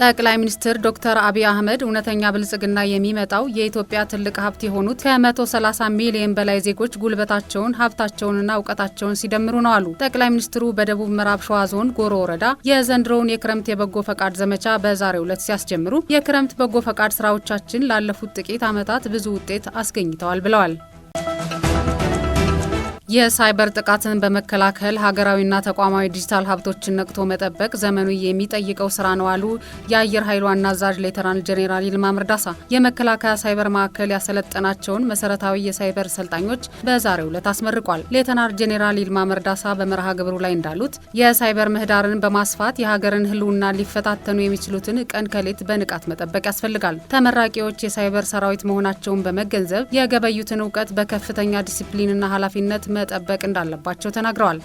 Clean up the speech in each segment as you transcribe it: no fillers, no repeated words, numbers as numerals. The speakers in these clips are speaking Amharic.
ጠቅላይ ሚኒስትር ዶክተር አብይ አህመድ እውነተኛ ብልጽግና የሚመጣው የኢትዮጵያ ትልቅ ሀብት የሆኑት ከ130 ሚሊዮን በላይ ዜጎች ጉልበታቸውን ሀብታቸውንና እውቀታቸውን ሲደምሩ ነው አሉ። ጠቅላይ ሚኒስትሩ በደቡብ ምዕራብ ሸዋ ዞን ጎሮ ወረዳ የዘንድሮውን የክረምት የበጎ ፈቃድ ዘመቻ በዛሬው ዕለት ሲያስጀምሩ የክረምት በጎ ፈቃድ ስራዎቻችን ላለፉት ጥቂት ዓመታት ብዙ ውጤት አስገኝተዋል ብለዋል። የሳይበር ጥቃትን በመከላከል ሀገራዊና ተቋማዊ ዲጂታል ሀብቶችን ነቅቶ መጠበቅ ዘመኑ የሚጠይቀው ስራ ነው አሉ የአየር ኃይል ዋና አዛዥ ሌተናል ጄኔራል ይልማ መርዳሳ። የመከላከያ ሳይበር ማዕከል ያሰለጠናቸውን መሰረታዊ የሳይበር ሰልጣኞች በዛሬው ዕለት አስመርቋል። ሌተናል ጄኔራል ይልማ መርዳሳ በመርሃ ግብሩ ላይ እንዳሉት የሳይበር ምህዳርን በማስፋት የሀገርን ሕልውና ሊፈታተኑ የሚችሉትን ቀን ከሌት በንቃት መጠበቅ ያስፈልጋል። ተመራቂዎች የሳይበር ሰራዊት መሆናቸውን በመገንዘብ የገበዩትን እውቀት በከፍተኛ ዲሲፕሊንና ኃላፊነት መጠበቅ እንዳለባቸው ተናግረዋል።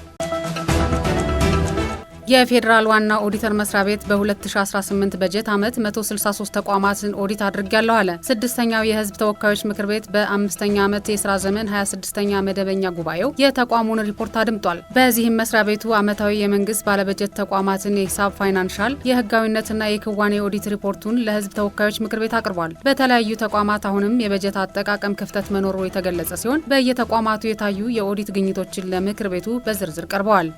የፌዴራል ዋና ኦዲተር መስሪያ ቤት በ2018 በጀት ዓመት 163 ተቋማትን ኦዲት አድርጊያለሁ አለ። ስድስተኛው የህዝብ ተወካዮች ምክር ቤት በ5ኛ ዓመት የስራ ዘመን 26ኛ መደበኛ ጉባኤው የተቋሙን ሪፖርት አድምጧል። በዚህም መስሪያ ቤቱ ዓመታዊ የመንግስት ባለበጀት ተቋማትን የሂሳብ ፋይናንሻል፣ የህጋዊነትና የክዋኔ ኦዲት ሪፖርቱን ለህዝብ ተወካዮች ምክር ቤት አቅርቧል። በተለያዩ ተቋማት አሁንም የበጀት አጠቃቀም ክፍተት መኖሩ የተገለጸ ሲሆን በየተቋማቱ የታዩ የኦዲት ግኝቶችን ለምክር ቤቱ በዝርዝር ቀርበዋል።